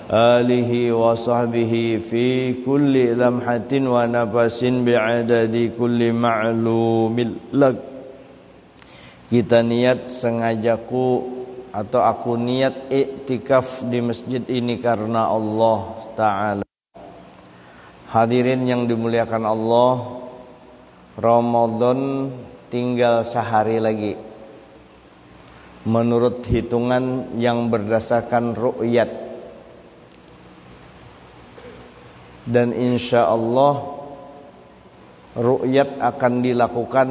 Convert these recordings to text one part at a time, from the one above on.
alihi wa sahbihi fi kulli lamhatin wa nafasin bi'adadi kulli ma'lumil lak. Kita niat sengajaku atau aku niat iktikaf di masjid ini karena Allah Ta'ala. Hadirin yang dimuliakan Allah, Ramadan tinggal sehari lagi. Menurut hitungan yang berdasarkan ru'yat. Dan insya Allah ru'yat akan dilakukan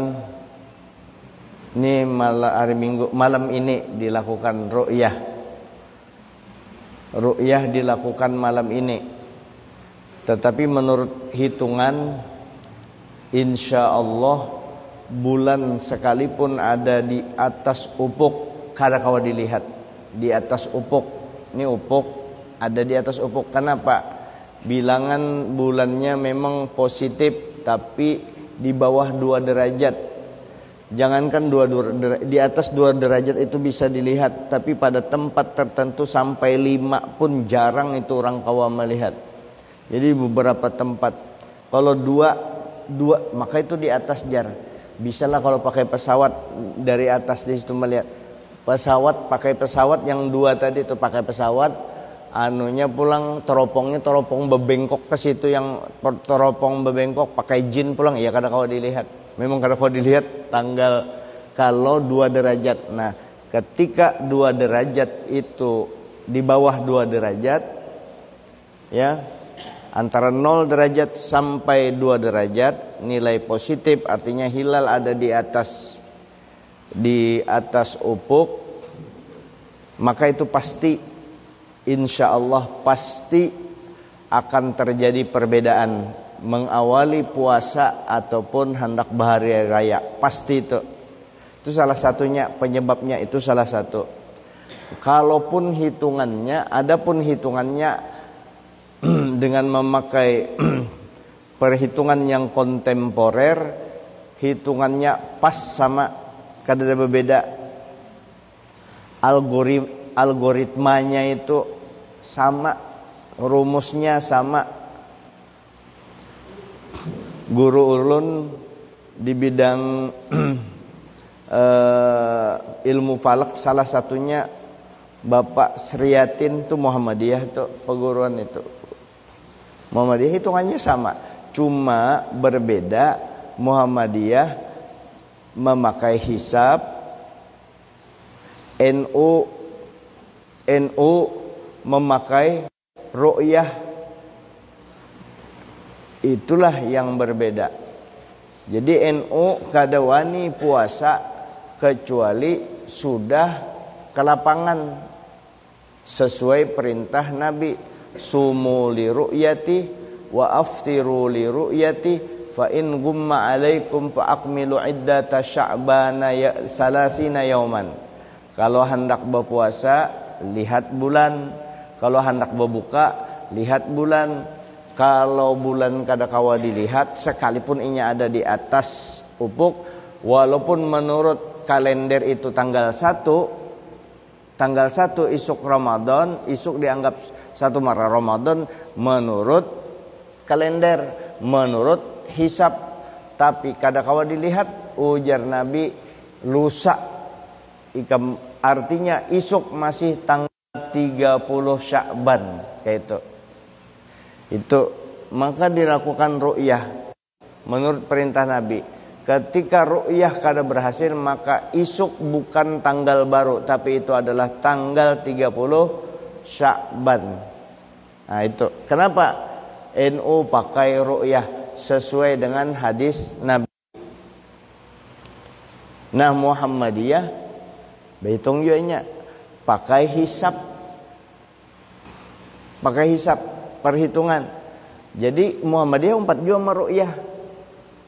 ini hari Minggu malam ini dilakukan ru'yah. Ru'yah dilakukan malam ini. Tetapi menurut hitungan insya Allah bulan sekalipun ada di atas ufuk, kada kawa dilihat di atas ufuk. Ini ufuk ada di atas ufuk. Kenapa? Bilangan bulannya memang positif, tapi di bawah 2 derajat. Jangankan di atas 2 derajat itu bisa dilihat, tapi pada tempat tertentu sampai 5 pun jarang itu orang kawa melihat. Jadi beberapa tempat kalau 2 maka itu di atas jar. Bisalah kalau pakai pesawat dari atas di situ melihat. Pakai pesawat yang 2 tadi itu pakai pesawat. Anunya pulang teropong bebengkok ke situ, yang teropong bebengkok pakai jin pulang ya kada kau dilihat. Memang kada kau dilihat tanggal kalau 2 derajat. Nah, ketika 2 derajat itu di bawah 2 derajat ya, antara 0 derajat sampai 2 derajat nilai positif, artinya hilal ada di atas ufuk, maka itu pasti insya Allah pasti akan terjadi perbedaan mengawali puasa ataupun hendak bahari raya. Pasti itu salah satunya, penyebabnya itu salah satu. Kalaupun hitungannya, adapun hitungannya dengan memakai perhitungan yang kontemporer, hitungannya pas sama, kada ada berbeda. Algoritmanya itu sama, rumusnya sama. Guru ulun di bidang ilmu falak, salah satunya Bapak Sriatin itu Muhammadiyah itu perguruan itu. Muhammadiyah hitungannya sama, cuma berbeda. Muhammadiyah memakai hisab, NU memakai ru'yah. Itulah yang berbeda. Jadi NU kada wani puasa kecuali sudah ke lapangan sesuai perintah Nabi. Sumu li ru'yati wa aftiru li ru'yati fa in gumma alaikum fa akmilu iddata sya'bana salasina yauman. Kalau hendak berpuasa, lihat bulan. Kalau hendak berbuka, lihat bulan. Kalau bulan kada kawa dilihat, sekalipun inya ada di atas ufuk, walaupun menurut kalender itu tanggal 1 isuk Ramadan, isuk dianggap 1 Maret Ramadan menurut kalender, menurut hisab. Tapi kada kawa dilihat, ujar Nabi, lusa. Artinya isuk masih tanggal 30 Sya'ban kayak itu maka dilakukan ru'yah menurut perintah Nabi. Ketika ru'yah kada berhasil, maka isuk bukan tanggal baru, tapi itu adalah tanggal 30 Sya'ban. Nah itu kenapa NU pakai ru'yah sesuai dengan hadis Nabi. Nah Muhammadiyah behitung juga pakai hisab perhitungan. Jadi Muhammadiyah 4 juga meru'yah.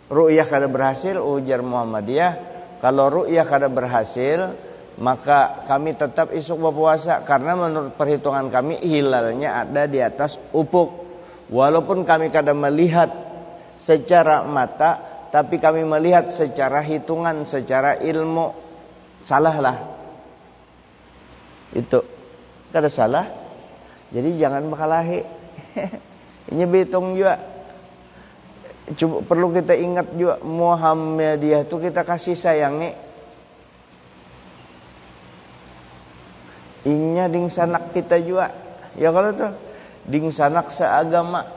Ru'yah kada berhasil, ujar Muhammadiyah, kalau ru'yah kada berhasil, maka kami tetap isuk berpuasa karena menurut perhitungan kami hilalnya ada di atas ufuk. Walaupun kami kada melihat secara mata, tapi kami melihat secara hitungan, secara ilmu. Salahlah. Itu kada salah. Jadi jangan bakalahi. Ini betung juga. Coba perlu kita ingat juga Muhammadiyah itu kita kasih sayangi. Inya ding sanak kita juga. Ya kalau tuh ding sanak seagama.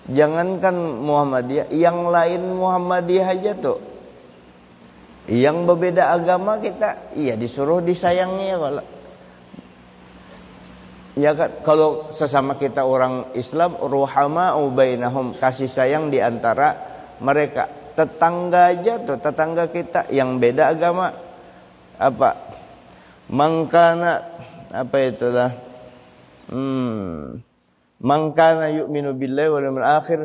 Jangankan Muhammadiyah, yang lain Muhammadiyah aja tuh. Yang berbeda agama kita, iya disuruh disayangi ya kalau. Ya kan, kalau sesama kita orang Islam, ruhama'u bainahum, kasih sayang di antara mereka. Tetangga aja tuh, tetangga kita yang beda agama. Apa? Mangkana apa itulah? Mangkana yu'minu billahi wal yawmil akhir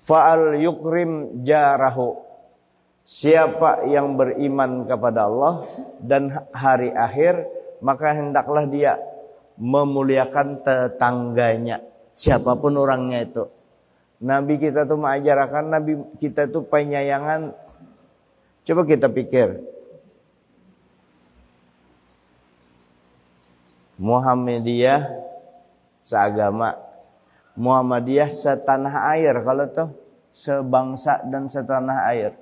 fa'al yukrim jarahu. Siapa yang beriman kepada Allah dan hari akhir, maka hendaklah dia memuliakan tetangganya, siapapun orangnya itu. Nabi kita tuh mengajarkan, Nabi kita tuh penyayangan. Coba kita pikir, Muhammadiyah seagama, Muhammadiyah setanah air, kalau tuh sebangsa dan setanah air.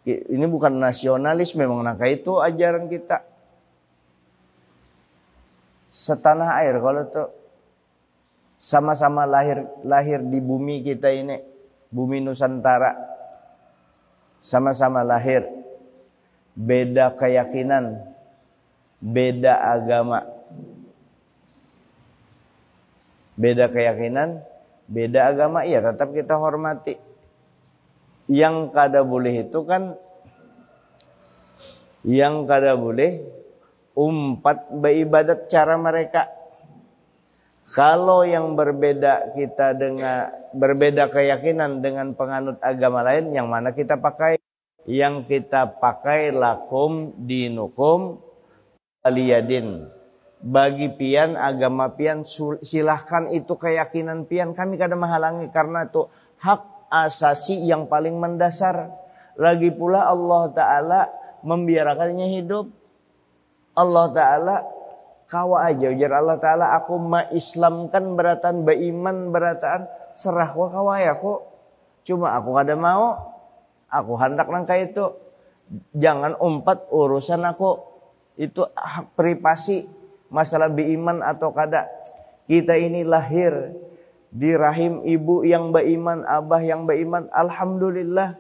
Ini bukan nasionalis, memang naka itu ajaran kita. Setanah air, kalau tuh sama-sama lahir di bumi kita ini, bumi Nusantara, sama-sama lahir, beda keyakinan, beda agama, beda keyakinan, beda agama, iya tetap kita hormati. Yang kada boleh itu kan, yang kada boleh umpat beribadat cara mereka. Kalau yang berbeda kita dengan berbeda keyakinan dengan penganut agama lain, yang mana kita pakai? Yang kita pakai lakum dinukum waliyadin. Bagi pian agama pian silahkan, itu keyakinan pian, kami kada menghalangi karena itu hak asasi yang paling mendasar. Lagi pula Allah Ta'ala membiarkannya hidup. Allah Ta'ala kawa aja ujar Allah Ta'ala, aku ma-islamkan beratan, beriman beratan, serah ku kawa ya aku. Cuma aku kada mau, aku hendak nangka itu. Jangan umpat urusan aku. Itu hak privasi, masalah beriman atau kada. Kita ini lahir di rahim ibu yang beriman, abah yang beriman, alhamdulillah.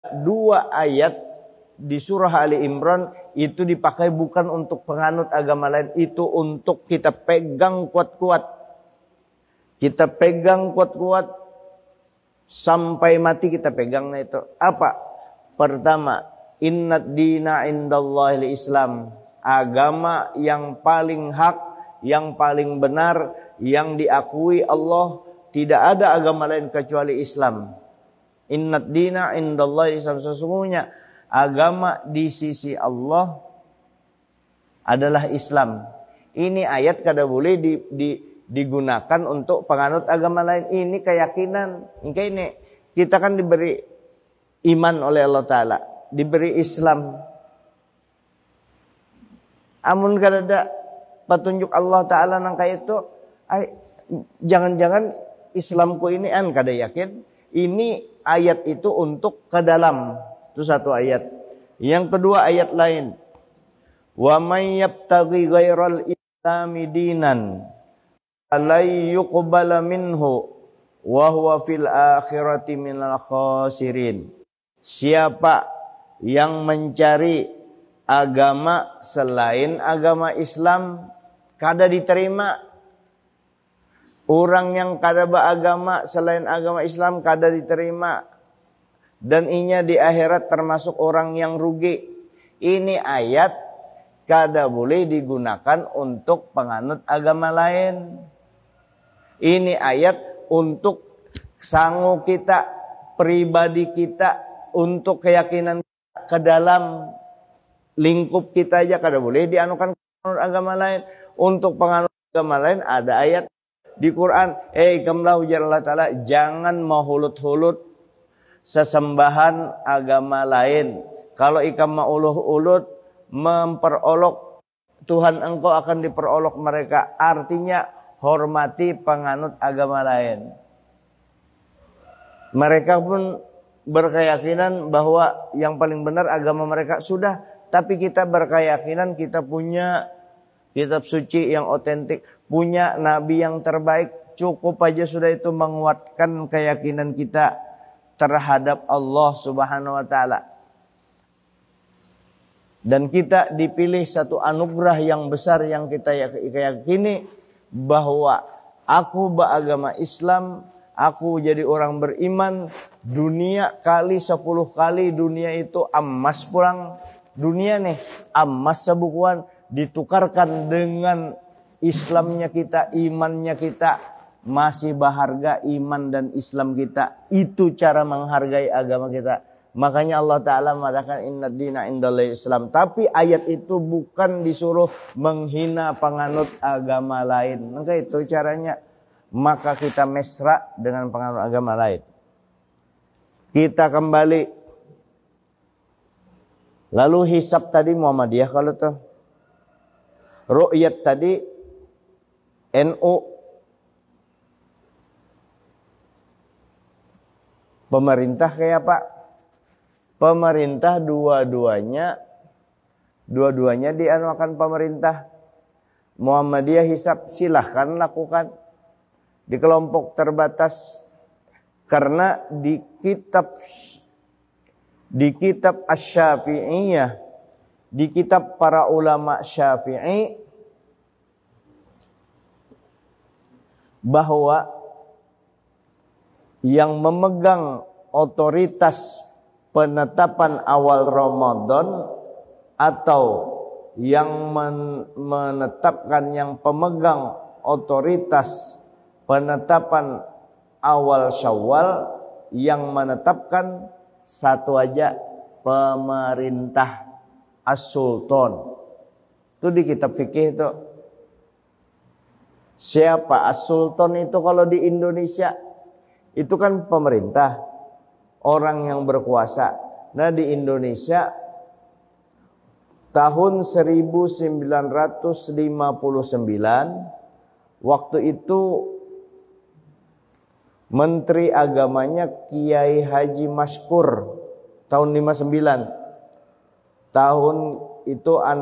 2 ayat di surah Ali Imran itu dipakai bukan untuk penganut agama lain, itu untuk kita pegang kuat-kuat. Kita pegang kuat-kuat sampai mati, kita pegang itu. Apa? Pertama, innad dina indallahil Islam. Agama yang paling hak, yang paling benar, yang diakui Allah, tidak ada agama lain kecuali Islam. Innad dina indallahil Islam. Sesungguhnya agama di sisi Allah adalah Islam. Ini ayat kada boleh digunakan untuk penganut agama lain. Ini keyakinan. Ini kita kan diberi iman oleh Allah Ta'ala, diberi Islam. Amun kada ada petunjuk Allah Ta'ala nangka itu, jangan-jangan Islamku ini kada yakin. Ini ayat itu untuk ke dalam. Itu satu ayat. Yang kedua ayat lain. Wa may yabtaghi ghairal islami dinan alay yuqbala minhu wa huwa fil akhirati minal khasirin. Siapa yang mencari agama selain agama Islam, kada diterima. Orang yang kada beragama selain agama Islam kada diterima. Dan inya di akhirat termasuk orang yang rugi. Ini ayat kada boleh digunakan untuk penganut agama lain. Ini ayat untuk sangu kita, pribadi kita, untuk keyakinan ke dalam lingkup kita aja kada boleh dianukan penganut agama lain. Untuk penganut agama lain ada ayat di Quran, kamlah ujar Allah Ta'ala, jangan mahulut-hulut sesembahan agama lain. Kalau ikam mauluh-ulut memperolok Tuhan engkau akan diperolok mereka. Artinya hormati penganut agama lain. Mereka pun berkeyakinan bahwa yang paling benar agama mereka sudah. Tapi kita berkeyakinan kita punya kitab suci yang otentik. Punya nabi yang terbaik. Cukup aja sudah itu menguatkan keyakinan kita terhadap Allah Subhanahu wa ta'ala. Dan kita dipilih satu anugerah yang besar yang kita yakini bahwa aku beragama Islam, aku jadi orang beriman, dunia kali 10 kali dunia itu emas pulang. Dunia nih emas sebukuan ditukarkan dengan Islamnya kita, imannya kita. Masih berharga iman dan Islam kita. Itu cara menghargai agama kita. Makanya Allah Ta'ala mengatakan inna dina indallahi Islam. Tapi ayat itu bukan disuruh menghina penganut agama lain. Maka itu caranya. Maka kita mesra dengan penganut agama lain. Kita kembali. Lalu hisab tadi Muhammadiyah kalau tuh. Ru'yat tadi NU. Pemerintah kayak apa? Pemerintah dua-duanya dianuakan pemerintah. Muhammadiyah hisab silahkan lakukan di kelompok terbatas karena di kitab Asy-Syafi'iyah, di kitab para ulama Syafi'i bahwa yang memegang otoritas penetapan awal Ramadan atau yang menetapkan, yang pemegang otoritas penetapan awal Syawal, yang menetapkan satu aja, pemerintah as-sultan. Itu di kitab fikih itu. Siapa as-sultan itu kalau di Indonesia? Itu kan pemerintah, orang yang berkuasa. Nah di Indonesia tahun 1959 waktu itu Menteri Agamanya Kiai Haji Maskur tahun 59. Tahun itu 8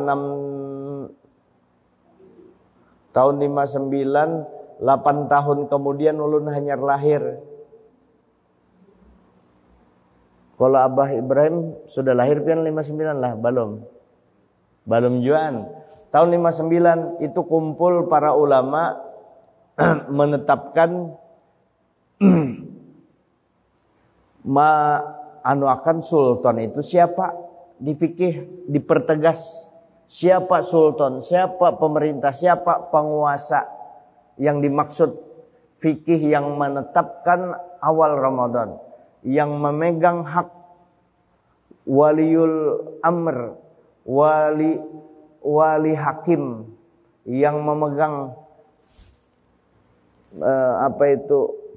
tahun kemudian ulun hanyar lahir. Kalau Abah Ibrahim sudah lahir kan 59 lah, belum juan. Tahun 59 itu kumpul para ulama menetapkan akan sultan itu siapa? Di fikih dipertegas siapa sultan, siapa pemerintah, siapa penguasa yang dimaksud. Fikih yang menetapkan awal Ramadan, yang memegang hak waliul amr, wali hakim, yang memegang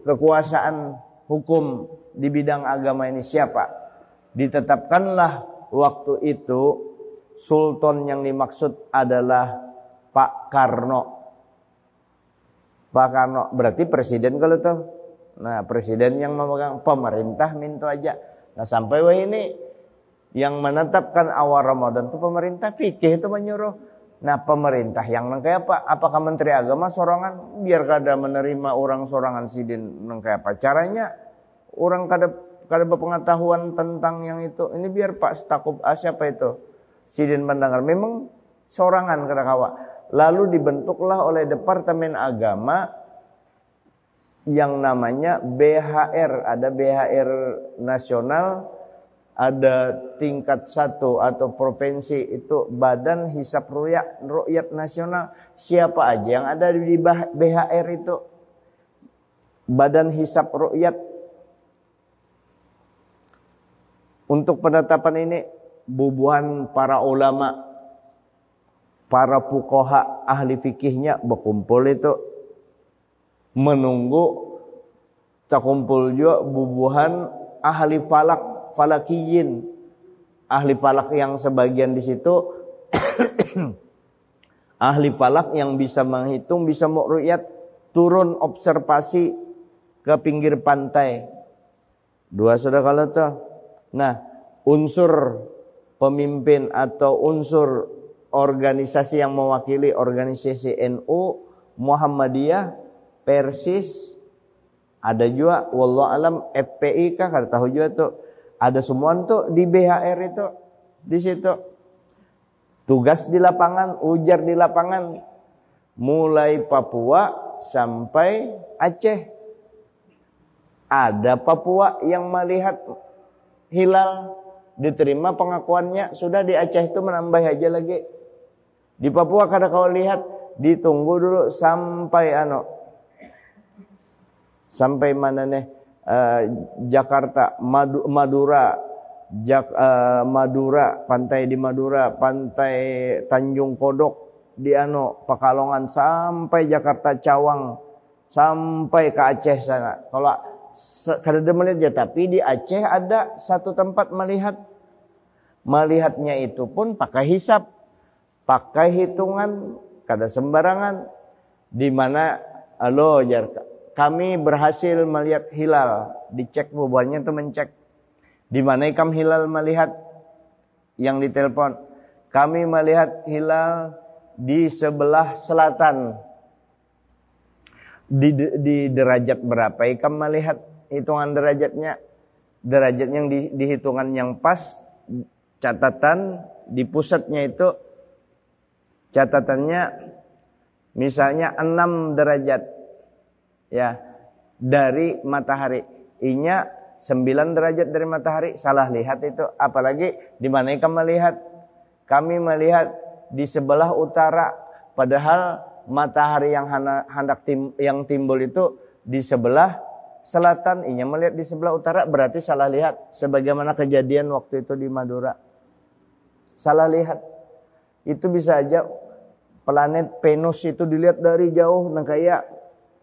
kekuasaan hukum di bidang agama ini siapa? Ditetapkanlah waktu itu sultan yang dimaksud adalah Pak Karno. Pak Karno berarti presiden kalau tuh. Nah, presiden yang memegang, pemerintah minta aja. Nah, sampai wah ini yang menetapkan awal Ramadan itu pemerintah, fikih itu menyuruh. Nah, pemerintah yang kayak apa? Apakah Menteri Agama sorangan? Biar kada menerima orang sorangan sidin kayak apa? Caranya orang kada berpengetahuan tentang yang itu. Ini biar Pak Stakuf siapa itu? Sidin mendengar. Memang sorangan kada kawa. Lalu dibentuklah oleh Departemen Agama yang namanya BHR. Ada BHR nasional, ada tingkat 1 atau provinsi, itu Badan Hisab Ru'yat Nasional. Siapa aja yang ada di BHR itu? Badan Hisab Ru'yat. Untuk penetapan ini bubuhan para ulama, para fuqaha ahli fikihnya berkumpul itu, menunggu terkumpul juga bubuhan ahli falakiyin, ahli falak yang sebagian di situ Ahli falak yang bisa menghitung, bisa mu'ruyat, turun observasi ke pinggir pantai. Dua sudah kalau tuh. Nah, unsur pemimpin atau unsur organisasi yang mewakili organisasi NU, Muhammadiyah, Persis, ada juga wallahu alam FPI kah, kada tahu juga tuh. Ada semua tuh di BHR itu, di situ. Tugas di lapangan, ujar di lapangan, mulai Papua sampai Aceh. Ada Papua yang melihat hilal, diterima pengakuannya, sudah di Aceh itu menambah aja lagi. Di Papua kada kau lihat, ditunggu dulu sampai sampai mana nih, Jakarta, Madura. Madura, pantai di Madura, pantai Tanjung Kodok di Pekalongan sampai Jakarta Cawang sampai ke Aceh sana. Kalau kada ada melihat ya, tapi di Aceh ada satu tempat melihat. Melihatnya itu pun pakai hisab, pakai hitungan, kada sembarangan. Di mana kami berhasil melihat hilal, dicek bubuhannya tuh mencek. Di mana ikam hilal melihat, yang ditelepon, kami melihat hilal di sebelah selatan. Di derajat berapa ikam melihat, hitungan derajatnya, derajat yang dihitungan yang pas, catatan di pusatnya itu catatannya misalnya 6 derajat ya dari matahari. Inya 9 derajat dari matahari, salah lihat itu. Apalagi di mana kamu melihat? Kami melihat di sebelah utara, padahal matahari yang yang timbul itu di sebelah selatan. Inya melihat di sebelah utara, berarti salah lihat. Sebagaimana kejadian waktu itu di Madura, salah lihat. Itu bisa aja planet Venus itu dilihat dari jauh, nah kayak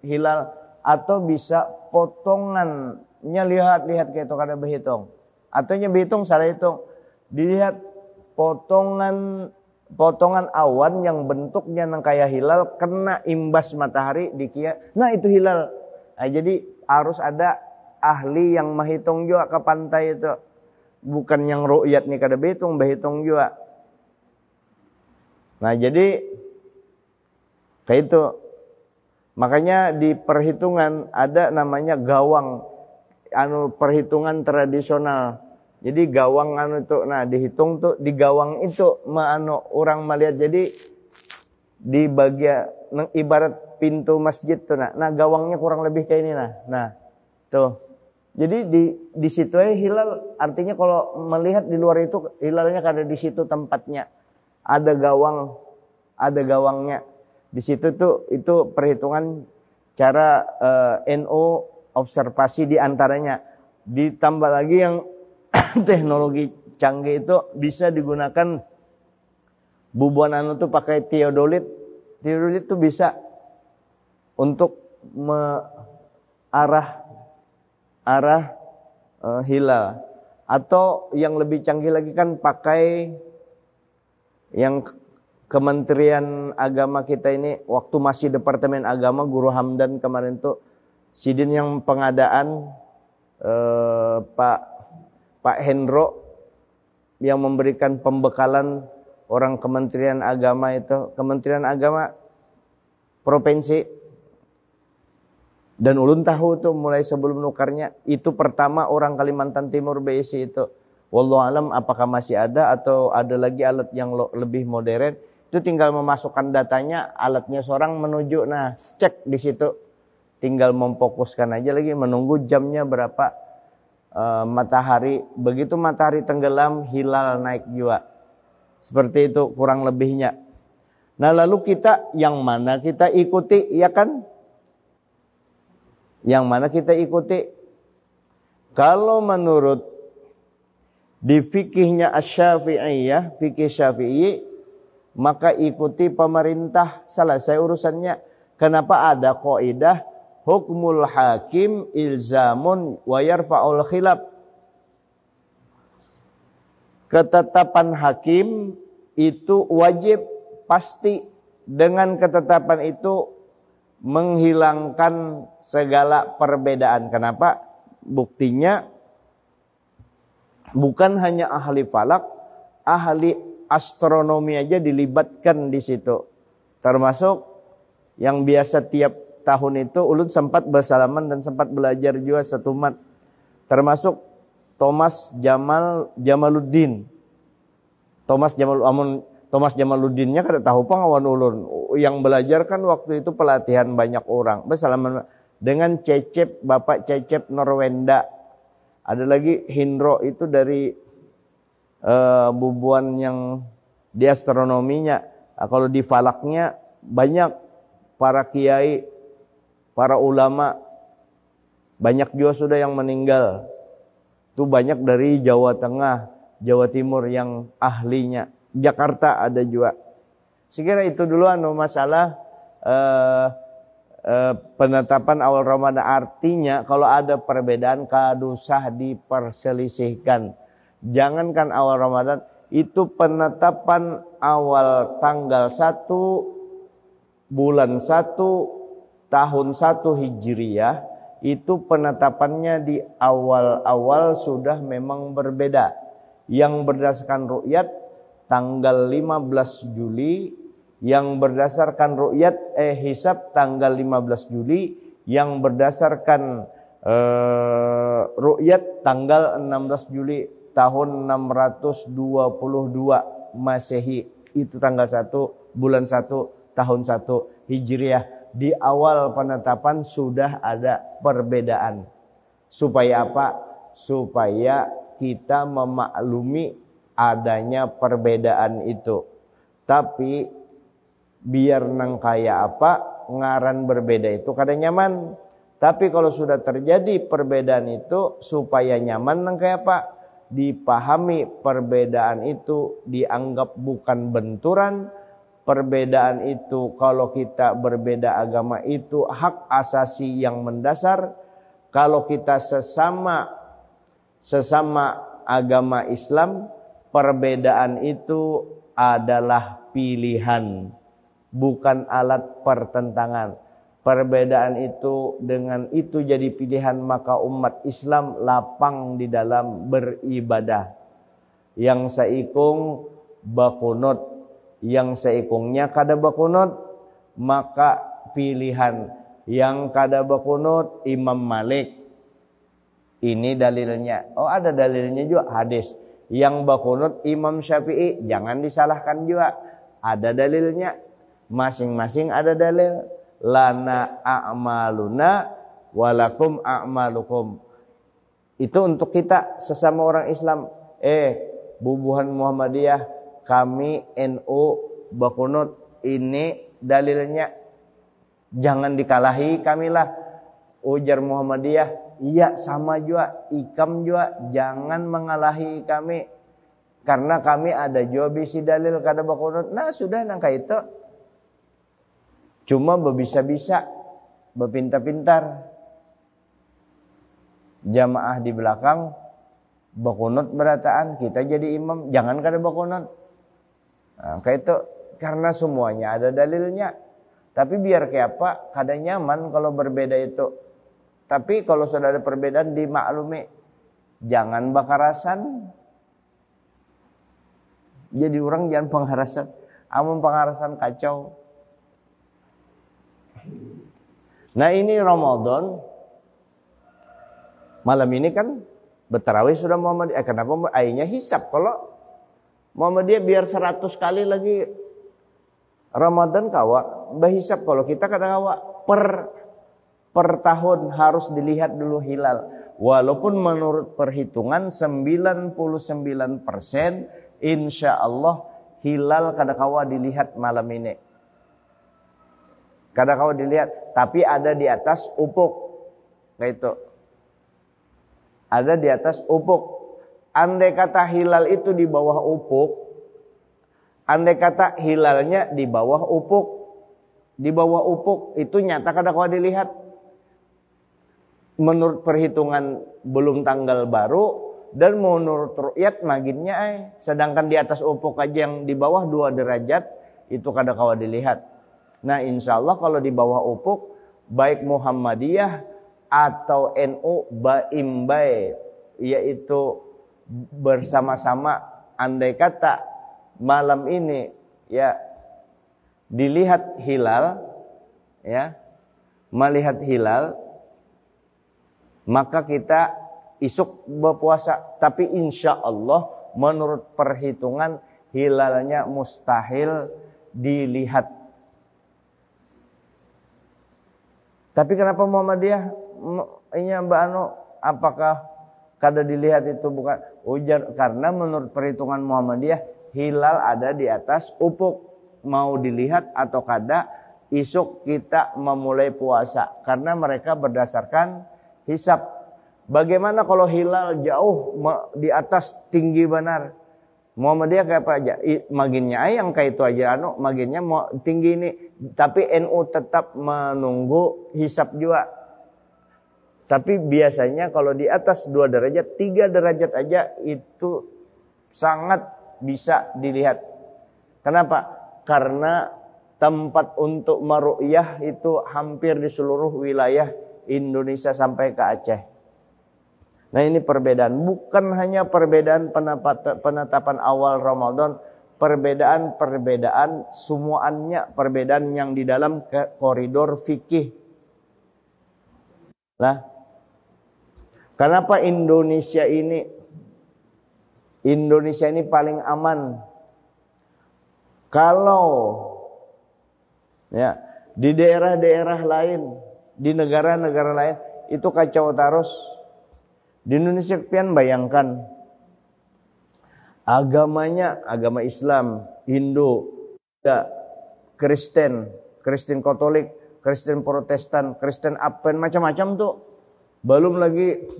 hilal, atau bisa potongan. Lihat kayak itu kada berhitung, atau berhitung salah hitung, dilihat potongan awan yang bentuknya nang kayak hilal kena imbas matahari dikia, nah itu hilal. Nah, jadi harus ada ahli yang menghitung juga ke pantai itu, bukan yang ru'yat nih kada berhitung juga. Nah jadi kayak itu, makanya di perhitungan ada namanya gawang. Perhitungan tradisional. Jadi gawang itu, nah dihitung tuh di gawang itu orang melihat. Jadi di bagian ibarat pintu masjid tuh, nah gawangnya kurang lebih kayak ini nah tuh. Jadi di situ aja hilal, artinya kalau melihat di luar itu hilalnya kada di situ tempatnya. Ada gawangnya. Di situ tuh itu perhitungan cara NU observasi di antaranya. Ditambah lagi yang teknologi canggih itu bisa digunakan bubuan tuh pakai teodolit. Teodolit tuh bisa untuk arah hilal. Atau yang lebih canggih lagi kan pakai yang Kementerian Agama kita ini, waktu masih Departemen Agama, Guru Hamdan kemarin tuh sidin yang pengadaan Pak Hendro yang memberikan pembekalan orang Kementerian Agama itu, Kementerian Agama provinsi. Dan ulun tahu tuh mulai sebelum nukarnya, itu pertama orang Kalimantan Timur BSI itu. Wallahu alam apakah masih ada atau ada lagi alat yang lebih modern. Itu tinggal memasukkan datanya, alatnya seorang menuju, nah cek di situ. Tinggal memfokuskan aja lagi, menunggu jamnya berapa, matahari. Begitu matahari tenggelam, hilal naik juga. Seperti itu kurang lebihnya. Nah lalu kita yang mana kita ikuti, ya kan? Yang mana kita ikuti? Kalau menurut di fikihnya Asy-Syafi'iyah, fikih Syafi'i, maka ikuti pemerintah, selesai urusannya. Kenapa ada kaidah hukmul hakim ilzamun wa yarfa'ul khilaf? Ketetapan hakim itu wajib, pasti, dengan ketetapan itu menghilangkan segala perbedaan. Kenapa? Buktinya bukan hanya ahli falak, ahli astronomi aja dilibatkan di situ. Termasuk yang biasa tiap tahun itu ulun sempat bersalaman dan sempat belajar juga satu mat. Termasuk Thomas Jamaluddin. Thomas Jamaluddinnya kada tahu pengawan ulun. Yang belajar kan waktu itu pelatihan banyak orang. Bersalaman dengan Bapak Cecep Norwenda. Ada lagi Hindro itu dari bubuan yang di astronominya. Kalau di falaknya banyak para kiai, para ulama, banyak juga sudah yang meninggal. Itu banyak dari Jawa Tengah, Jawa Timur yang ahlinya. Jakarta ada juga. Sekira itu dulu masalah penetapan awal Ramadan. Artinya kalau ada perbedaan kadusah diperselisihkan. Jangankan awal Ramadan, itu penetapan awal tanggal 1 bulan 1 tahun 1 Hijriyah. Itu penetapannya di awal-awal sudah memang berbeda. Yang berdasarkan ru'yat tanggal 15 Juli, yang berdasarkan ru'yat hisab tanggal 15 Juli, yang berdasarkan ru'yat tanggal 16 Juli tahun 622 Masehi. Itu tanggal 1 bulan 1 tahun 1 Hijriah. Di awal penetapan sudah ada perbedaan. Supaya apa? Supaya kita memaklumi adanya perbedaan itu. Tapi biar nang kaya apa, ngaran berbeda itu kada nyaman. Tapi kalau sudah terjadi perbedaan itu, supaya nyaman nang kaya apa? Dipahami perbedaan itu dianggap bukan benturan. Perbedaan itu kalau kita berbeda agama itu hak asasi yang mendasar. Kalau kita sesama agama Islam, perbedaan itu adalah pilihan, bukan alat pertentangan. Perbedaan itu dengan itu jadi pilihan, maka umat Islam lapang di dalam beribadah. Yang seikung bakunut, yang seikungnya kada bakunut, maka pilihan. Yang kada bakunut Imam Malik. Ini dalilnya. Oh, ada dalilnya juga hadis. Yang bakunut Imam Syafi'i, jangan disalahkan juga. Ada dalilnya. Masing-masing ada dalil. Lana a'maluna walakum a'malukum. Itu untuk kita sesama orang Islam. Bubuhan Muhammadiyah, kami NU bakunut, ini dalilnya. Jangan dikalahi kamilah. Ujar Muhammadiyah, iya sama juga, ikam juga, jangan mengalahi kami. Karena kami ada juga bisi dalil kada bakunut. Nah sudah nangka itu. Cuma berbisa-bisa, berpintar-pintar. Jamaah di belakang bakunut berataan, kita jadi imam, jangan kada bakunut. Nah, kayak itu karena semuanya ada dalilnya. Tapi biar kayak apa, kada nyaman kalau berbeda itu. Tapi kalau sudah ada perbedaan dimaklumi. Jangan bakarasan. Jadi orang jangan pengharasan. Amun pengharasan kacau. Nah ini Ramadan. Malam ini kan bertarawih sudah Muhammadiyah. Kenapa ayahnya hisab? Kalau Muhammadiyah biar 100 kali lagi Ramadan kawa berhisab. Kalau kita kadang kawa per tahun harus dilihat dulu hilal. Walaupun menurut perhitungan 99% insya Allah hilal kadang kawa dilihat malam ini. Kadang kawa dilihat, tapi ada di atas ufuk. Kayak itu. Ada di atas ufuk. Andai kata hilal itu di bawah ufuk, andai kata hilalnya di bawah ufuk, itu nyata kada kau dilihat. Menurut perhitungan belum tanggal baru dan menurut ru'yat maginnya sedangkan di atas ufuk aja yang di bawah 2 derajat itu kada kau dilihat. Nah insya Allah kalau di bawah Upuk, baik Muhammadiyah atau NU Baimbai, yaitu bersama-sama, andai kata malam ini ya dilihat hilal, ya melihat hilal, maka kita isuk berpuasa. Tapi insya Allah menurut perhitungan hilalnya mustahil dilihat. Tapi kenapa Muhammadiyah ini Mbak Anu, apakah kada dilihat itu bukan ujar? Karena menurut perhitungan Muhammadiyah hilal ada di atas Upuk, mau dilihat atau kada isuk kita memulai puasa, karena mereka berdasarkan hisab. Bagaimana kalau hilal jauh di atas tinggi benar? Muhammadiyah kayak apa aja? Maginnya yang kayak itu aja maginnya mau tinggi ini. Tapi NU tetap menunggu hisab juga. Tapi biasanya kalau di atas 2 derajat, 3 derajat aja itu sangat bisa dilihat. Kenapa? Karena tempat untuk maru'yah itu hampir di seluruh wilayah Indonesia sampai ke Aceh. Nah ini perbedaan, bukan hanya perbedaan penetapan awal Ramadan, perbedaan semuanya, perbedaan yang di dalam koridor fikih. Nah, kenapa Indonesia ini paling aman? Kalau ya di daerah-daerah lain, di negara-negara lain itu kacau terus. Di Indonesia pian bayangkan agamanya agama Islam, Hindu, Kristen Katolik, Kristen Protestan, Kristen Advent, macam-macam tuh. Belum lagi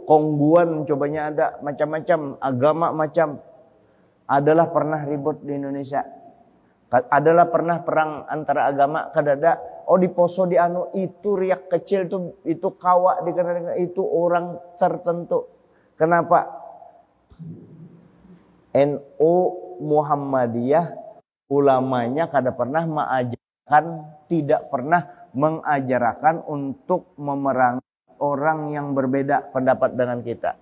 Konghuan cobanya ada, macam-macam agama macam. Adalah pernah ribut di Indonesia. Adalah pernah perang antara agama kadada. Oh di Poso di anu itu riak kecil tuh, itu kawak dikarenakan itu orang tertentu. Kenapa? NU Muhammadiyah ulamanya kada pernah mengajarkan, tidak pernah mengajarkan untuk memerangi orang yang berbeda pendapat dengan kita.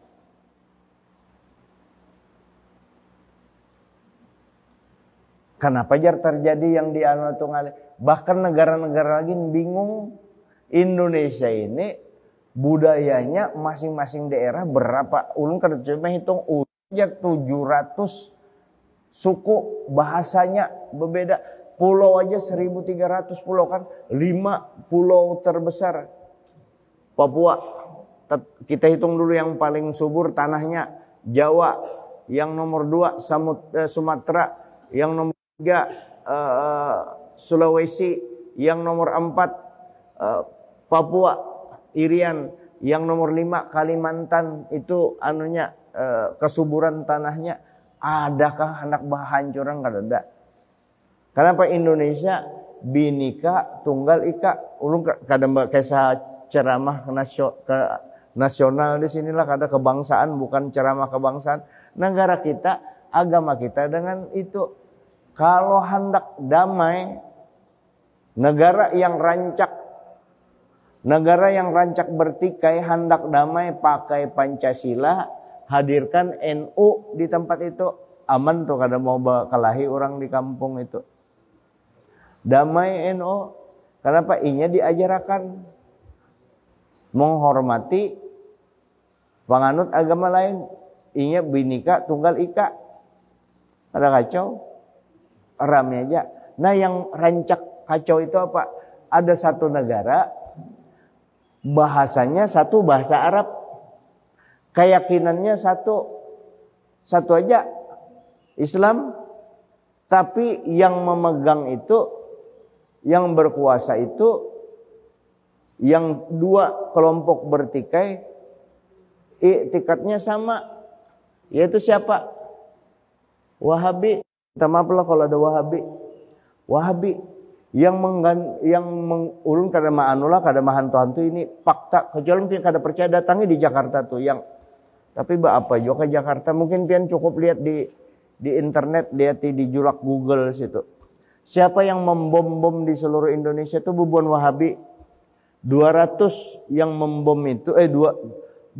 Kenapa jar terjadi yang di anu tunggal? Bahkan negara-negara lagi bingung. Indonesia ini budayanya masing-masing daerah berapa? Ulun kada cuma hitung aja 700 suku, bahasanya berbeda. Pulau aja 1.300 pulau kan, 5 pulau terbesar. Papua, kita hitung dulu yang paling subur tanahnya, Jawa, yang nomor 2 Sumatera, yang nomor 3 Sulawesi, yang nomor 4 Papua, Irian, yang nomor 5 Kalimantan. Itu anunya kesuburan tanahnya. Adakah anak bahancuran? Kada ada. Kenapa Indonesia Bhinneka Tunggal Ika? Ulun kada kisah ceramah ke nasional di sinilah, kada kebangsaan, bukan ceramah kebangsaan. Negara kita, agama kita dengan itu. Kalau hendak damai, negara yang rancak bertikai, hendak damai pakai Pancasila, hadirkan NU di tempat itu, aman tuh, kada mau kelahi orang di kampung itu. Damai NU, kenapa? Inya diajarkan menghormati penganut agama lain. Inya Bhinneka Tunggal Ika. Ada kacau, rame aja. Nah yang rancak kacau itu apa? Ada satu negara, bahasanya satu bahasa Arab, keyakinannya satu aja, Islam. Tapi yang memegang itu, yang berkuasa itu, yang 2 kelompok bertikai, iktikadnya sama, yaitu siapa? Wahabi. Minta maaf lah kalau ada Wahabi yang ulun kada maanulah, kada mahantu-hantu ini fakta. Kecuali mungkin kada percaya, datangi di Jakarta tuh yang. Tapi apa juga ke Jakarta, mungkin pian cukup lihat di di internet, lihat di julak Google situ. Siapa yang membom-bom di seluruh Indonesia itu bubuan Wahabi. 200 yang membom itu 2000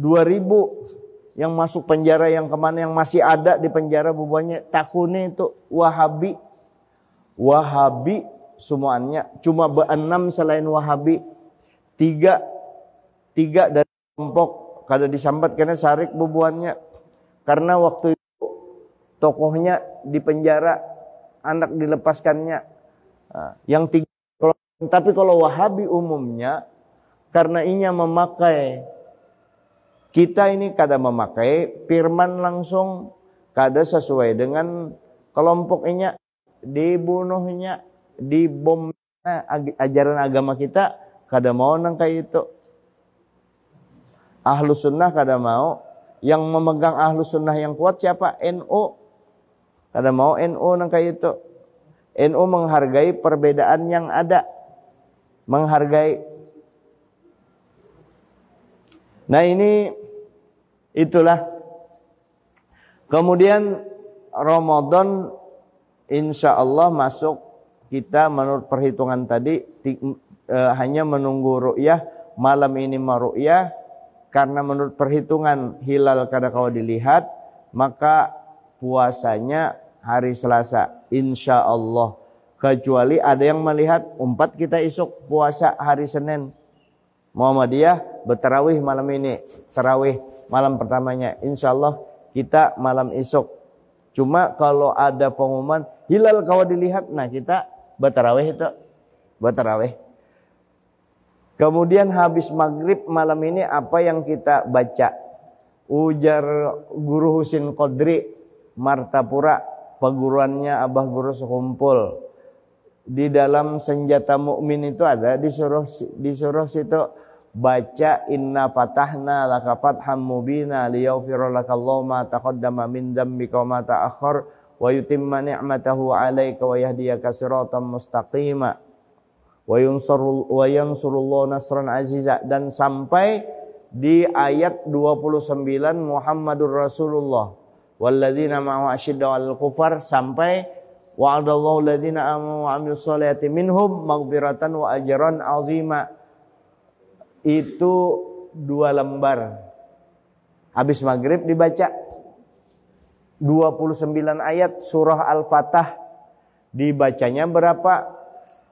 yang masuk penjara, yang kemana, yang masih ada di penjara bubuannya takune itu Wahabi. Wahabi semuanya, cuma 6 selain Wahabi. Tiga dari kelompok kada disambat karena sarik bubuannya. Karena waktu itu tokohnya di penjara, anak dilepaskannya. Yang 3. Tapi kalau Wahabi umumnya, karena inya memakai, kita ini kada memakai firman langsung, kada sesuai dengan kelompok inya, dibunuhnya, dibomnya ajaran agama kita, kada mau nang kayak itu. Ahlus sunnah kada mau. Yang memegang ahlus sunnah yang kuat siapa? NU. Kada mau NU nang kayak itu. NU menghargai perbedaan yang ada. Menghargai. Nah ini itulah. Kemudian Ramadan insya Allah masuk, kita menurut perhitungan tadi hanya menunggu ru'yah. Malam ini ru'yah, karena menurut perhitungan hilal kada kau dilihat, maka puasanya hari Selasa insya Allah. Kecuali ada yang melihat umpat kita isuk puasa hari Senin. Muhammadiyah bertarawih malam ini, tarawih malam pertamanya, insya Allah kita malam isuk. Cuma kalau ada pengumuman hilal kau dilihat, nah kita bertarawih itu, bertarawih. Kemudian habis maghrib malam ini apa yang kita baca? Ujar Guru Husin Qadri Martapura, perguruannya Abah Guru sekumpul. Di dalam senjata mukmin itu ada disuruh situ baca inna fatahna laka fatham mubina liyaghfira lakallahu ma taqaddama min dzambika wa ma ta'akhkhar wa yutimma ni'matahu 'alaika wa yahdiyaka siratan mustaqima wa yansurullahu nasran aziza, dan sampai di ayat 29 Muhammadur Rasulullah walladzina ma'ahu asyiddaw 'alal kufar, sampai wa'adallahu alladzina amanu wa 'amilus sholihati minhum maghfiratan wa ajran 'azima. Itu 2 lembar. Habis maghrib dibaca 29 ayat surah Al-Fatah. Dibacanya berapa?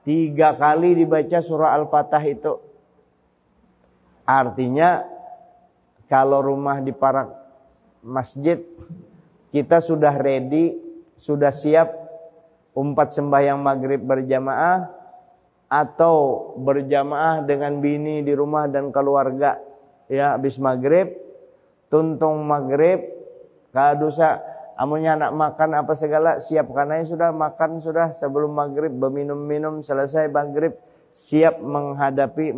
3 kali dibaca surah Al-Fatah itu. Artinya kalau rumah di parak masjid kita sudah ready, sudah siap umpat sembahyang maghrib berjamaah atau berjamaah dengan bini di rumah dan keluarga, ya habis maghrib tuntung maghrib kadusa amunnya anak makan apa segala siapkan aja, sudah makan sudah sebelum maghrib, berminum-minum, selesai maghrib siap menghadapi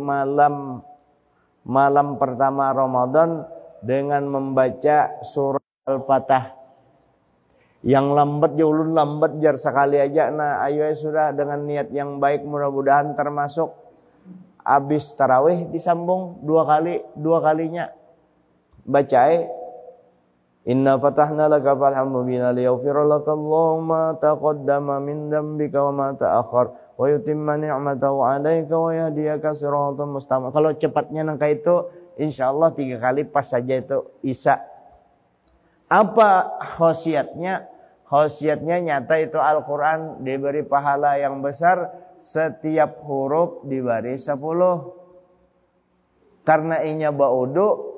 malam pertama Ramadan dengan membaca surah Al-Fatah. Yang lambat ya ulun lambat jar sekali aja, nah ayo sudah dengan niat yang baik, mudah-mudahan termasuk habis tarawih disambung 2 kalinya baca inna fatahna laka fatham mubina liyaghfira lakallahu ma taqaddama min dzambika wa ma ta'akhkhar wa yutimma ni'matahu 'alaika wa yahdiyaka siratan mustaqim. Kalau cepatnya nangka itu insyaallah 3 kali pas saja itu Isya. Apa khasiatnya? Khasiatnya nyata itu Al-Quran diberi pahala yang besar, setiap huruf diberi 10. Karena inya baudu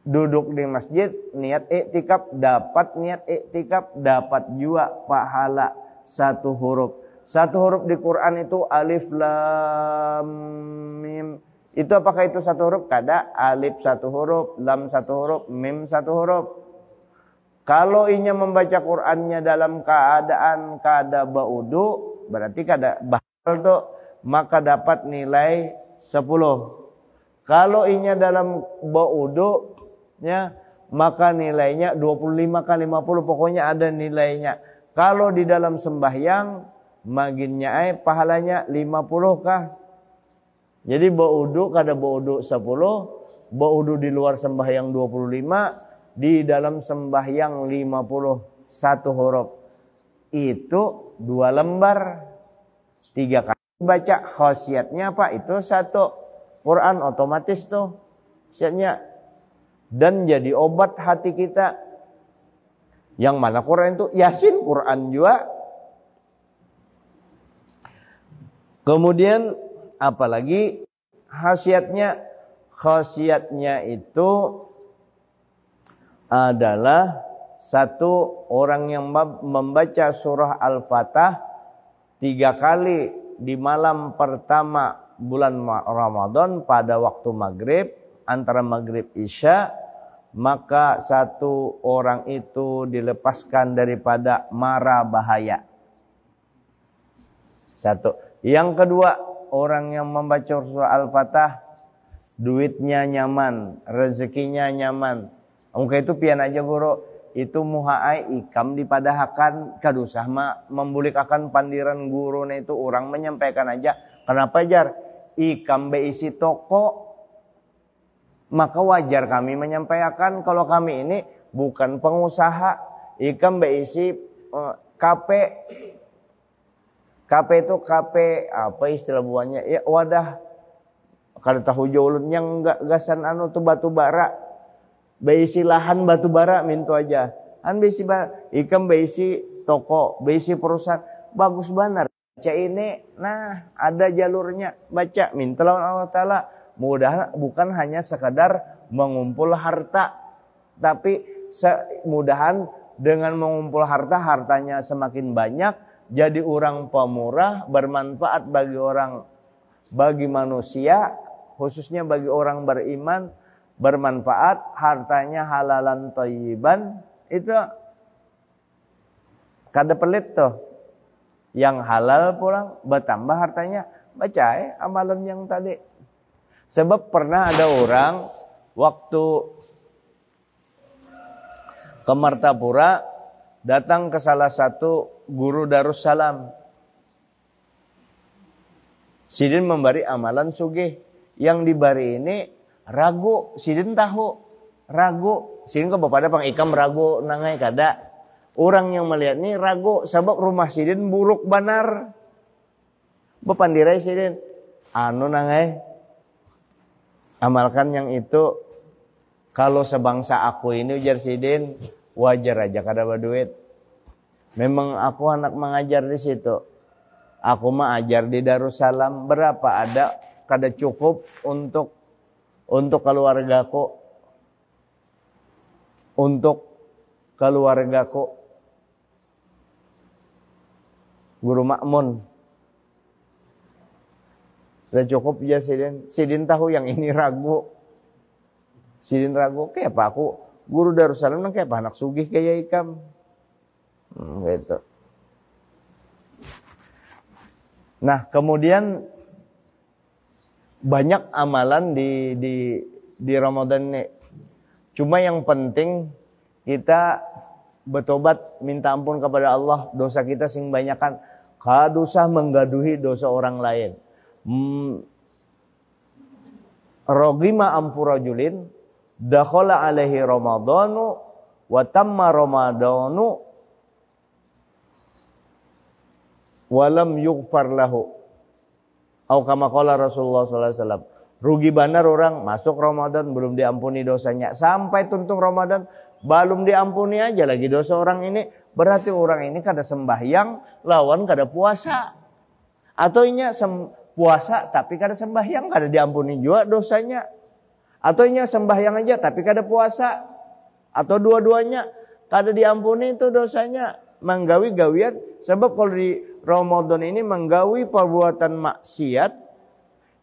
duduk di masjid niat iktikaf, dapat niat iktikaf, dapat juga pahala 1 huruf. 1 huruf di Quran itu alif lam mim. Itu apakah itu 1 huruf? Kada. Alif 1 huruf, lam 1 huruf, mim 1 huruf. Kalau inya membaca Qur'annya dalam keadaan kada baudu, berarti kada bahal tuh, maka dapat nilai 10. Kalau inya dalam baudu ya, maka nilainya 25 kali 50, pokoknya ada nilainya. Kalau di dalam sembahyang maginnya pahalanya 50 kah? Jadi baudu kada baudu 10, baudu di luar sembahyang 25, di dalam sembahyang 50. satu huruf. Itu 2 lembar. 3 kali baca. Khasiatnya apa? Itu 1 Quran otomatis tuh. Khasiatnya. Dan jadi obat hati kita. Yang mana Quran itu? Yasin Quran juga. Kemudian apalagi khasiatnya? Khasiatnya itu adalah 1 orang yang membaca surah Al-Fatah 3 kali di malam pertama bulan Ramadan pada waktu maghrib, antara maghrib isya, maka 1 orang itu dilepaskan daripada mara bahaya. 1. Yang kedua, orang yang membaca surah Al-Fatah duitnya nyaman, rezekinya nyaman. Mungkin itu pian aja guru, itu muhaai ikam dipadahakan kadusah membulik akan pandiran guru itu orang menyampaikan aja. Kenapa jar? Ikam beisi toko, maka wajar kami menyampaikan kalau kami ini bukan pengusaha. Ikam beisi KP. KP itu KP apa istilah buahnya? Ya wadah. Kada tahu jolunnya enggak gasan anu tuh batu bara. Beisi lahan batu bara mintu aja. An beisi ikam beisi toko, beisi perusahaan. Bagus benar. Baca ini, nah ada jalurnya. Baca minta lawan Allah Ta'ala. Mudah bukan hanya sekadar mengumpul harta. Tapi mudahan dengan mengumpul harta, hartanya semakin banyak. Jadi orang pemurah, bermanfaat bagi manusia. Khususnya bagi orang beriman, bermanfaat, hartanya halalan thayyiban, itu kada pelit tuh. Yang halal pulang, bertambah hartanya, baca amalan yang tadi. Sebab pernah ada orang waktu ke Martapura datang ke salah satu guru Darussalam. Sidin memberi amalan sugih. Yang dibari ini ragu, sidin tahu ragu. Sidin ke bapak ada pang ikam ragu nangai kada. Orang yang melihat ini ragu sebab rumah sidin buruk benar. Bepandirai sidin, anu nangai amalkan yang itu. Kalau sebangsa aku ini ujar sidin, wajar aja kada berduit. Memang aku anak mengajar di situ. Aku mah ajar di Darussalam, berapa ada kada cukup untuk keluargaku. Untuk keluargaku. Guru Makmun. Sudah cukup ya Sidin. Sidin tahu yang ini ragu. Sidin ragu, kayak apa aku guru Darussalam nang kayak apa anak sugih kayak ikam. Gitu. Nah, kemudian banyak amalan di Ramadan ini. Cuma yang penting kita bertobat, minta ampun kepada Allah, dosa kita sing banyakan. Kadusah menggaduhi dosa orang lain. Rogima ampurajulin dakhala alaihi ramadhanu wa tamma ramadhanu walam yughfar lahu. Au kama qala Rasulullah sallallahu alaihi wasallam. Rugi benar orang masuk Ramadan belum diampuni dosanya. Sampai tuntung Ramadan belum diampuni aja lagi dosa orang ini. Berarti orang ini kada sembahyang lawan kada puasa. Atau inya puasa tapi kada sembahyang, kada diampuni juga dosanya. Atau inya sembahyang aja tapi kada puasa. Atau dua-duanya kada diampuni itu dosanya. Menggawi gawian, sebab kalau di Ramadan ini menggawi perbuatan maksiat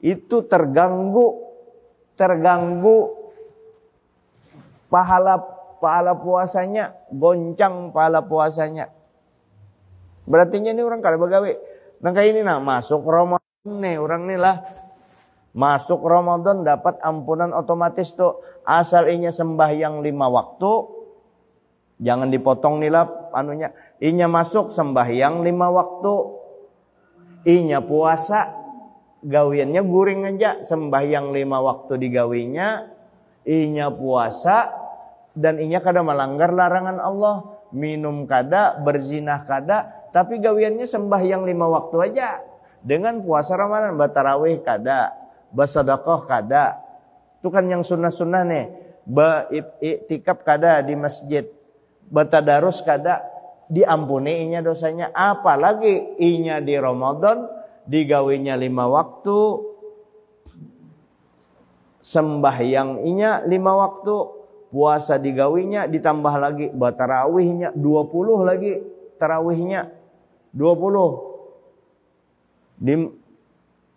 itu terganggu pahala puasanya, goncang pahala puasanya. Berarti ini orang kada begawe. Nah kayak ini masuk Ramadan nih orang nih lah. Masuk Ramadan dapat ampunan otomatis tuh. Asal inya sembahyang 5 waktu. Jangan dipotong nih lah anunya. Inya masuk sembahyang 5 waktu. Inya puasa. Gawiannya guring aja. Sembahyang 5 waktu digawinya. Inya puasa. Dan inya kada melanggar larangan Allah. minum kada, berzinah kada, tapi gawiannya sembahyang 5 waktu aja. Dengan puasa Ramadan, batarawih kada, bersedekah kada. Itu kan yang sunnah-sunnah nih. Iktikaf kada di masjid, bertadarus kada, diampuni inya dosanya. Apalagi inya di Ramadan digawinya 5 waktu, sembahyang inya 5 waktu, puasa digawinya, ditambah lagi tarawihnya 20 lagi, tarawihnya 20.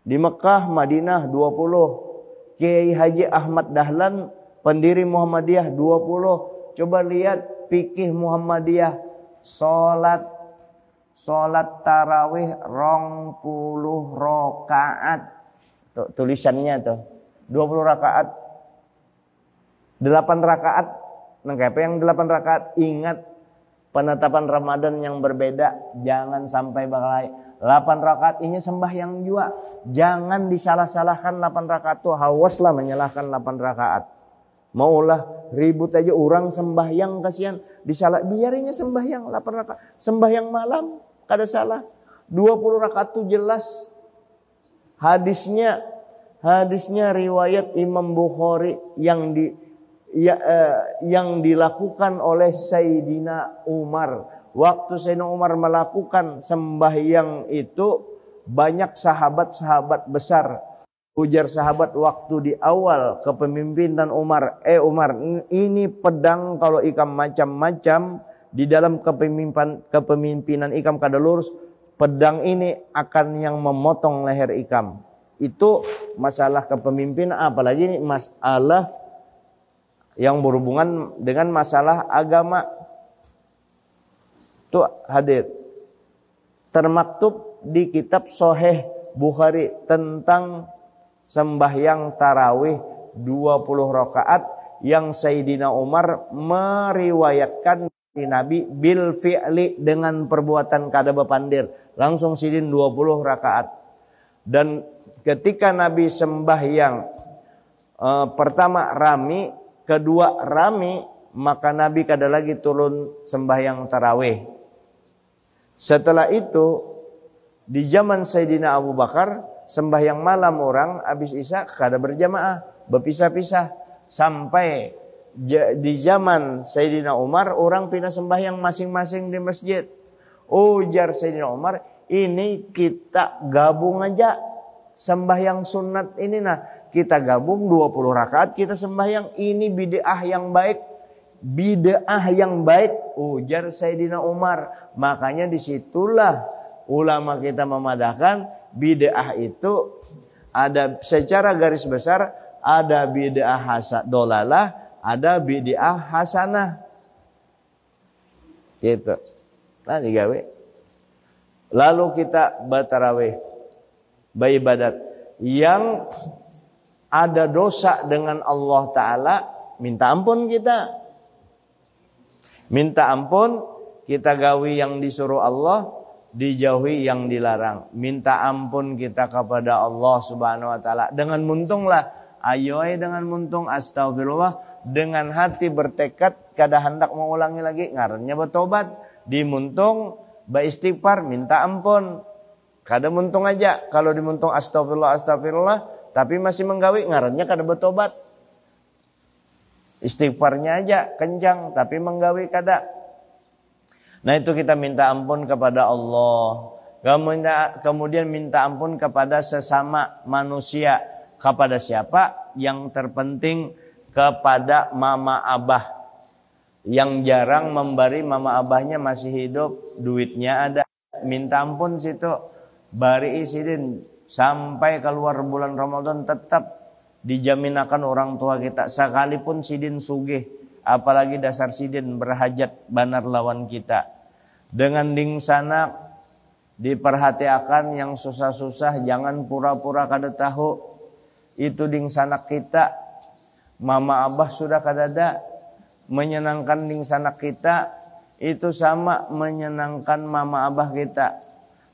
Di Mekah, Madinah 20. Kiai Haji Ahmad Dahlan, pendiri Muhammadiyah 20. Coba lihat fikih Muhammadiyah, salat tarawih 20 rakaat. Tuh, tulisannya tuh 20 rakaat. 8 rakaat. Nangkep yang 8 rakaat. Ingat penetapan Ramadan yang berbeda, jangan sampai balai. 8 rakaat ini sembahyang juga. Jangan disalah-salahkan 8 rakaat tuh. Hawaslah menyalahkan 8 rakaat. Maulah ribut aja orang sembahyang kasihan. Disalah, biarinya sembahyang 8 rakaat. Sembahyang malam kada salah. 20 rakaat tuh jelas. Hadisnya riwayat Imam Bukhari yang dilakukan oleh Sayyidina Umar. Waktu Sayyidina Umar melakukan sembahyang itu, banyak sahabat-sahabat besar. Ujar sahabat waktu di awal kepemimpinan Umar, Umar, ini pedang kalau ikam macam-macam di dalam kepemimpinan ikam kada lurus, pedang ini akan yang memotong leher ikam. Itu masalah kepemimpinan, apalagi ini masalah yang berhubungan dengan masalah agama. Itu hadir termaktub di kitab Sahih Bukhari tentang sembahyang tarawih 20 rakaat yang Sayyidina Umar meriwayatkan dari Nabi bil fi'li, dengan perbuatan kada bepandir, langsung sidin 20 rakaat. Dan ketika Nabi sembahyang pertama rami, kedua rami, maka Nabi kada lagi turun sembahyang tarawih. Setelah itu di zaman Sayyidina Abu Bakar, sembahyang malam orang habis isya kada berjamaah, berpisah-pisah. Sampai di zaman Sayyidina Umar, orang pindah sembahyang masing-masing di masjid. Ujar Sayyidina Umar, ini kita gabung aja sembahyang sunat ini, nah kita gabung 20 rakaat kita sembahyang. Ini bid'ah yang baik, bid'ah yang baik, ujar Sayyidina Umar. Makanya disitulah ulama kita memadahkan bid'ah itu ada secara garis besar, ada bid'ah dolalah, ada bid'ah hasanah. Gitu. Nah digawe. Lalu kita bertarawih, beribadat. Yang ada dosa dengan Allah Ta'ala, minta ampun kita. Minta ampun, kita gawi yang disuruh Allah, dijauhi yang dilarang. Minta ampun kita kepada Allah Subhanahu wa taala dengan muntunglah. Ayo dengan muntung, astagfirullah, dengan hati bertekad kada hendak mengulangi lagi, ngarannya bertobat. Dimuntung beristighfar, minta ampun. Kada muntung aja. Kalau dimuntung astagfirullah, tapi masih menggawi, ngarannya kada bertobat. Istighfarnya aja kencang tapi menggawi kada. Nah itu kita minta ampun kepada Allah. Kemudian minta ampun kepada sesama manusia. Kepada siapa? Yang terpenting kepada mama abah. Yang jarang memberi, mama abahnya masih hidup, duitnya ada. Minta ampun situ. Bari isidin. Sampai keluar bulan Ramadan tetap dijaminakan orang tua kita. Sekalipun sidin sugih. Apalagi dasar sidin berhajat banar lawan kita. Dengan ding sana diperhatikan yang susah-susah, jangan pura-pura kada tahu. Itu ding sanak kita. Mama abah sudah kada ada. Menyenangkan ding sanak kita itu sama menyenangkan mama abah kita.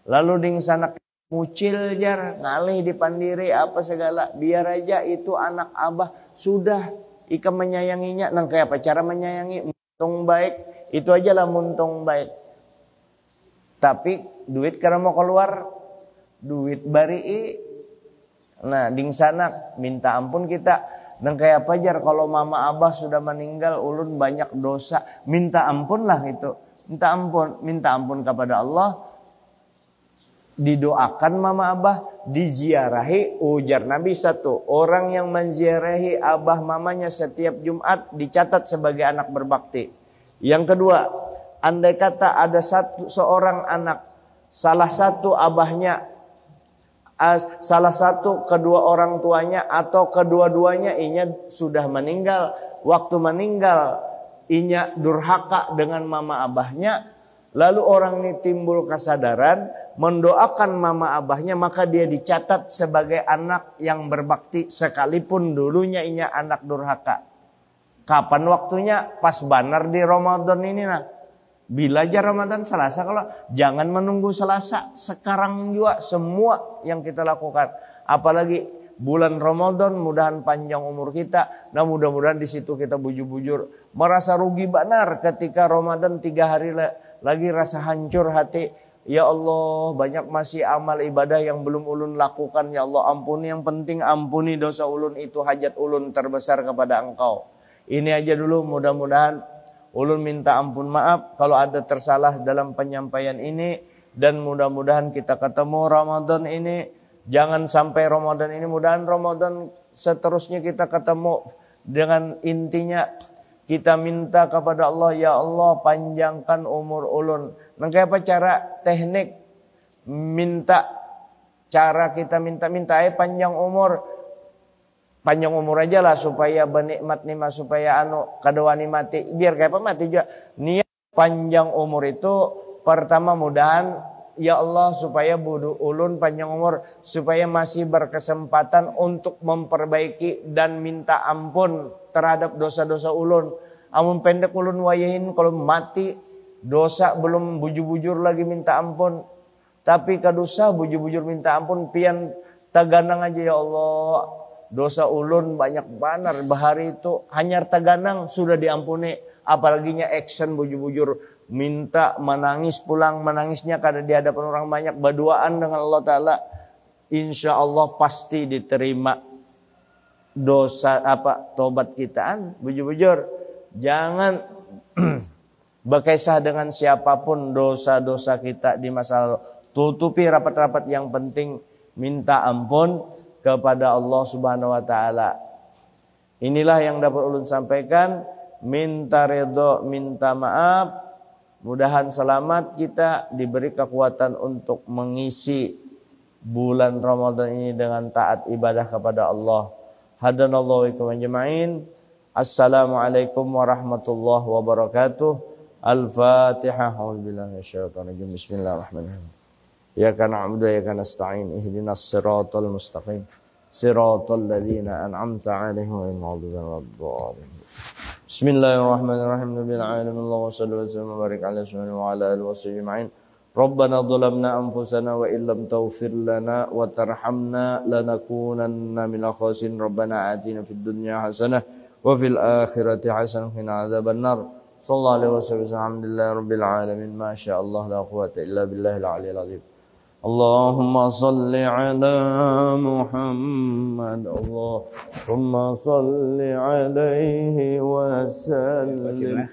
Lalu ding sanak mucil jar, ngalih dipandiri apa segala, biar aja itu anak abah sudah ikam menyayanginya. Nang kayak apa cara menyayangi? muntung baik, itu aja lah muntung baik. Tapi duit karena mau keluar, duit bari. Nah, ding sana minta ampun kita. Dan kayak apa jar kalau mama abah sudah meninggal, ulun banyak dosa. Minta ampun lah itu. Minta ampun kepada Allah. Didoakan mama abah, diziarahi. Ujar Nabi satu, orang yang menziarahi abah mamanya setiap Jumat dicatat sebagai anak berbakti. Yang kedua, andai kata ada seorang anak, salah satu abahnya, salah satu kedua orang tuanya atau kedua-duanya inya sudah meninggal. Waktu meninggal inya durhaka dengan mama abahnya. Lalu orang ini timbul kesadaran, mendoakan mama abahnya, maka dia dicatat sebagai anak yang berbakti sekalipun dulunya inya anak durhaka. Kapan waktunya? Pas banar di Ramadan ini nah. Bila aja Ramadan Selasa, kalau jangan menunggu Selasa, sekarang juga semua yang kita lakukan. Apalagi bulan Ramadan, mudahan panjang umur kita. Nah mudah-mudahan di situ kita bujur-bujur. Merasa rugi benar ketika Ramadan 3 hari lagi rasa hancur hati. Ya Allah, banyak masih amal ibadah yang belum ulun lakukan. Ya Allah ampuni, yang penting ampuni dosa ulun, itu hajat ulun terbesar kepada Engkau. Ini aja dulu, mudah-mudahan ulun minta ampun maaf kalau ada tersalah dalam penyampaian ini. Dan mudah-mudahan kita ketemu Ramadan ini. Jangan sampai Ramadan ini, mudahan Ramadan seterusnya kita ketemu. Dengan intinya kita minta kepada Allah, ya Allah panjangkan umur ulun. Nah, kayak apa cara teknik cara kita minta panjang umur. Panjang umur aja lah supaya benikmat nikmat, supaya kadawani mati. Biar kayak apa mati juga. Niat panjang umur itu pertama mudahan ya Allah supaya ulun panjang umur, supaya masih berkesempatan untuk memperbaiki dan minta ampun terhadap dosa-dosa ulun. Amun pendek ulun wayahin kalau mati dosa belum bujur-bujur lagi minta ampun. Tapi kadosa bujur-bujur minta ampun pian taganang aja ya Allah. Dosa ulun banyak banar bahari itu hanyar taganang sudah diampuni, apalaginya action bujur-bujur minta menangis pulang menangisnya karena di hadapan orang banyak berduaan dengan Allah Ta'ala, insya Allah pasti diterima dosa tobat kita. Bujur-bujur jangan berkisah dengan siapapun dosa-dosa kita di masa lalu. Tutupi rapat-rapat, yang penting minta ampun kepada Allah Subhanahu wa taala. Inilah yang dapat ulun sampaikan, minta ridho, minta maaf. Mudahan selamat kita diberi kekuatan untuk mengisi bulan Ramadan ini dengan taat ibadah kepada Allah. Hadanallahu wa iyyakum ajma'in. Assalamualaikum warahmatullahi wabarakatuh. Al-Fatihah. A'udzubillahi minasyaitonir rajim. Bismillahirrahmanirrahim. Iyyaka na'budu wa iyyaka nasta'in. Ihdinas siratal mustaqim. Siratal ladzina an'amta 'alaihim ghairil maghdubi 'alaihim. Bismillahirrahmanirrahim. Rabbil alamin. Allahumma shalli wa sallim wa barik ala sayyidina wa ala alihi washabbihi ajma'in. Rabbana dhalamna anfusana wa illam taghfir lana wa tarhamna lanakunanna minal khasirin. Rabbana atina fid dunya hasanah wa fil akhirati hasanah wa qina adzabannar. Sallallahu alaihi wasallam. Alhamdulillahi rabbil alamin. Ma syaa Allah la quwwata illa billahil aliyyil azim. Allahumma salli ala Muhammad. Allahumma salli alaihi wa sallim.